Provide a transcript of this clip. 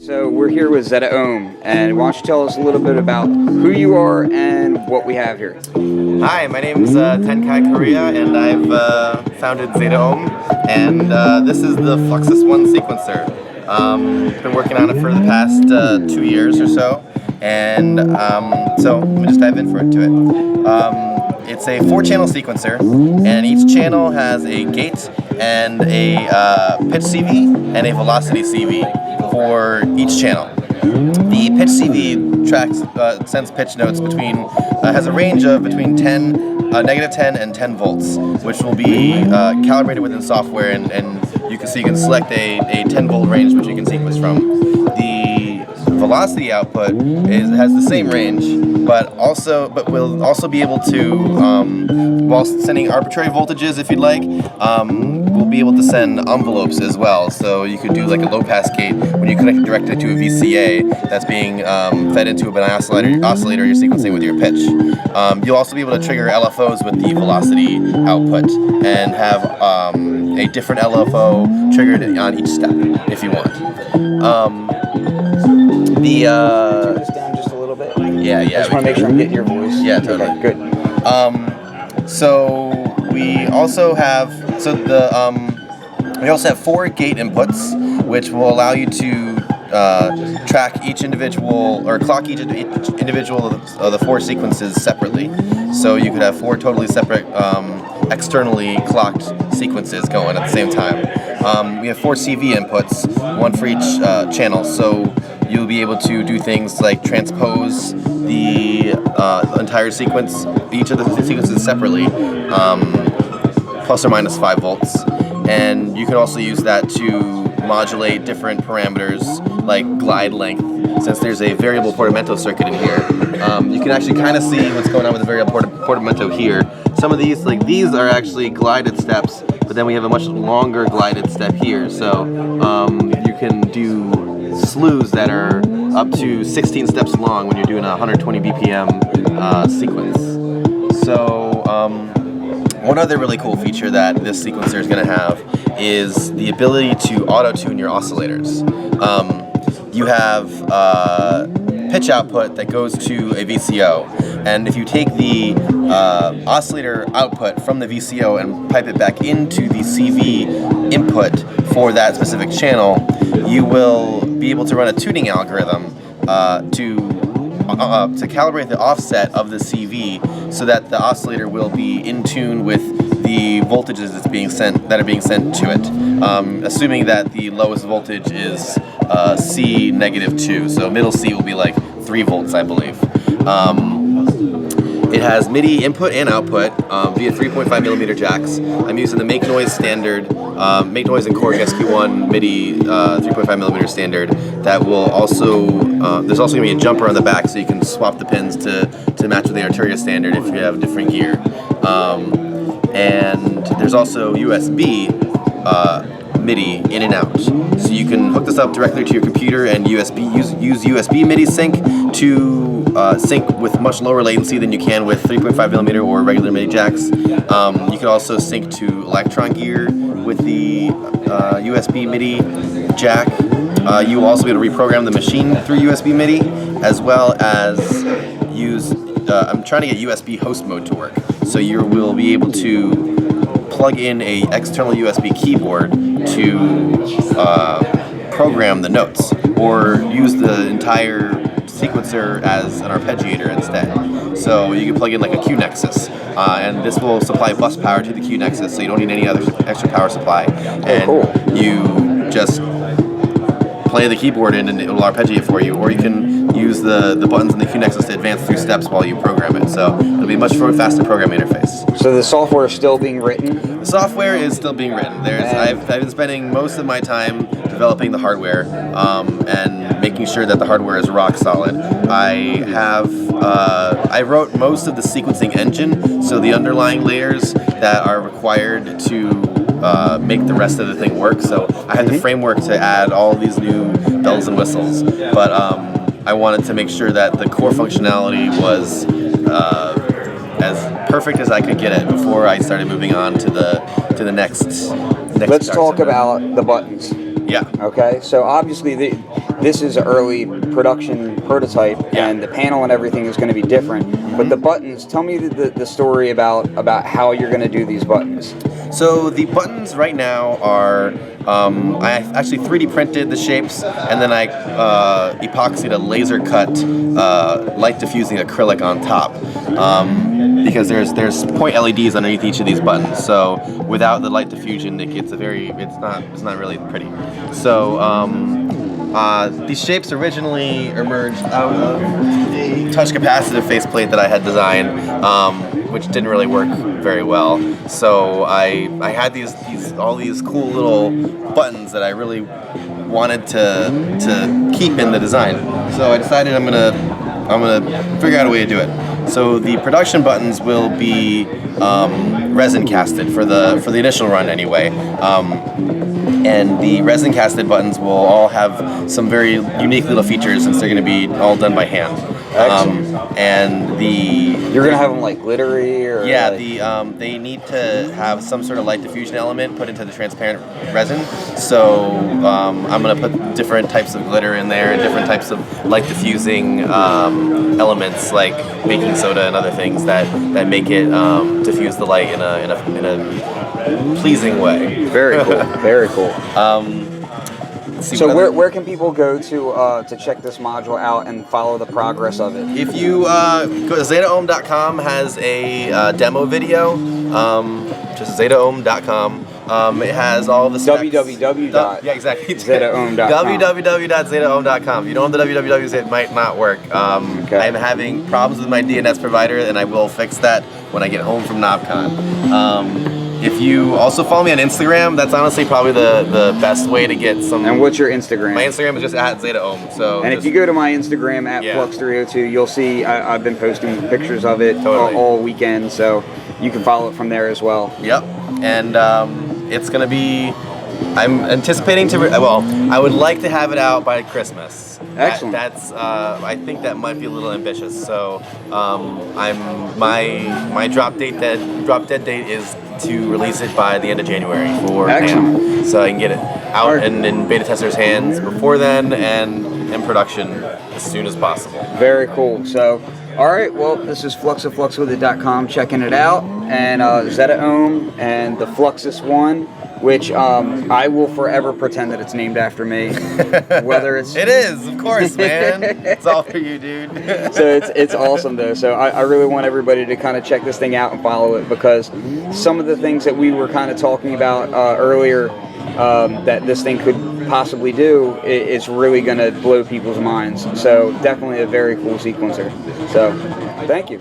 So we're here with Zetaohm, and why don't you tell us a little bit about who you are and what we have here? Hi, my name is Tenkai Korea, and I've founded Zetaohm, and this is the Fluxus 1 sequencer. Been working on it for the past 2 years or so, and so let me just dive in into it. It's a 4-channel sequencer, and each channel has a gate and a pitch CV and a velocity CV for each channel. The pitch CV tracks sends pitch notes between has a range of between negative 10 and 10 volts, which will be calibrated within software, and you can select a 10 volt range which you can sequence from. The velocity output has the same range, but will also be able to, while sending arbitrary voltages if you'd like, we'll be able to send envelopes as well. So you could do like a low pass gate when you connect it directly to a VCA that's being fed into an oscillator you're sequencing with your pitch. You'll also be able to trigger LFOs with the velocity output and have a different LFO triggered on each step if you want. Turn this down just a little bit. Yeah. I just want to make sure I'm getting your voice. Yeah, totally. Okay, good. So we also have we also have 4 gate inputs, which will allow you to track each individual or clock each individual of the 4 sequences separately. So you could have 4 totally separate externally clocked sequences going at the same time. We have 4 CV inputs, 1 for each channel. So you'll be able to do things like transpose the entire sequence, each of the sequences separately, plus or minus 5 volts. And you can also use that to modulate different parameters like glide length. Since there's a variable portamento circuit in here, you can actually kind of see what's going on with the variable portamento here. Some of these, like these, are actually glided steps, but then we have a much longer glided step here. So you can do slews that are up to 16 steps long when you're doing a 120 BPM sequence. So one other really cool feature that this sequencer is going to have is the ability to auto-tune your oscillators. You have pitch output that goes to a VCO, and if you take the oscillator output from the VCO and pipe it back into the CV input for that specific channel, you will be able to run a tuning algorithm to calibrate the offset of the CV so that the oscillator will be in tune with the voltages that are being sent to it. Assuming that the lowest voltage is C -2, so middle C will be like 3 volts, I believe. It has MIDI input and output via 3.5 millimeter jacks. I'm using the Make Noise standard, Make Noise and Korg SQ1 MIDI 3.5 millimeter standard. That will also, there's also going to be a jumper on the back so you can swap the pins to match with the Arturia standard if you have different gear. And there's also USB MIDI in and out. So you can hook this up directly to your computer and use USB MIDI sync to sync with much lower latency than you can with 3.5 millimeter or regular MIDI jacks. You can also sync to Electron gear with the USB MIDI jack. You will also be able to reprogram the machine through USB MIDI, as well as use, I'm trying to get USB host mode to work. So you will be able to plug in a external USB keyboard to program the notes, or use the entire sequencer as an arpeggiator instead. So you can plug in like a Q-Nexus, and this will supply bus power to the Q-Nexus, so you don't need any other extra power supply. And you just play the keyboard in and it will arpeggiate for you, or you can use the buttons in the Q-Nexus to advance through steps while you program it. So it'll be a much faster program interface. So the software is still being written? The software is still being written. I've been spending most of my time developing the hardware and making sure that the hardware is rock solid. I wrote most of the sequencing engine, so the underlying layers that are required to make the rest of the thing work. So I had the framework to add all these new bells and whistles, but I wanted to make sure that the core functionality was as perfect as I could get it before I started moving on to the next. Let's talk about the buttons. Yeah. Okay. So obviously this is an early production prototype, and the panel and everything is going to be different. But the buttons, tell me the story about how you're going to do these buttons. So the buttons right now are, I actually 3D printed the shapes, and then I epoxied a laser cut light diffusing acrylic on top, because there's point LEDs underneath each of these buttons. So without the light diffusion, it gets it's not really pretty. So these shapes originally emerged out of a touch capacitive faceplate that I had designed, which didn't really work very well. So I had all these cool little buttons that I really wanted to keep in the design. So I decided I'm gonna figure out a way to do it. So the production buttons will be resin casted for the initial run anyway. And the resin casted buttons will all have some very unique little features since they're going to be all done by hand. And you're going to have them like glittery, or yeah, they need to have some sort of light diffusion element put into the transparent resin. So I'm going to put different types of glitter in there and different types of light diffusing elements like baking soda and other things that make it diffuse the light in a pleasing way. Very cool. Very cool. So where can people go to check this module out and follow the progress of it? If you go to Zetaohm.com, has a demo video, just Zetaohm.com. It has all the specs. www. Yeah, exactly. Zetaohm.com. www.zetaohm.com. If you don't know the www, it might not work. Okay. I'm having problems with my DNS provider, and I will fix that when I get home from knobcon. If you also follow me on Instagram, that's honestly probably the best way to get some. And what's your Instagram? My Instagram is just at Zetaohm. So. And if you go to my Instagram at Flux302, you'll see I've been posting pictures of it all weekend, so you can follow it from there as well. Yep. And it's gonna be. I'm anticipating I would like to have it out by Christmas. Excellent. That's I think that might be a little ambitious. So my drop dead date is to release it by the end of January for Excellent. so I can get it out and in beta testers' hands before then and in production as soon as possible. Very cool. So, all right. Well, this is Flux of Fluxwithit.com checking it out, and Zetaohm and the Fluxus One, which I will forever pretend that it's named after me. Whether it's it is, of course, man. It's all for you, dude. So it's awesome though. So I really want everybody to kind of check this thing out and follow it, because some of the things that we were kind of talking about earlier that this thing could possibly do, it's really going to blow people's minds. So definitely a very cool sequencer. So thank you.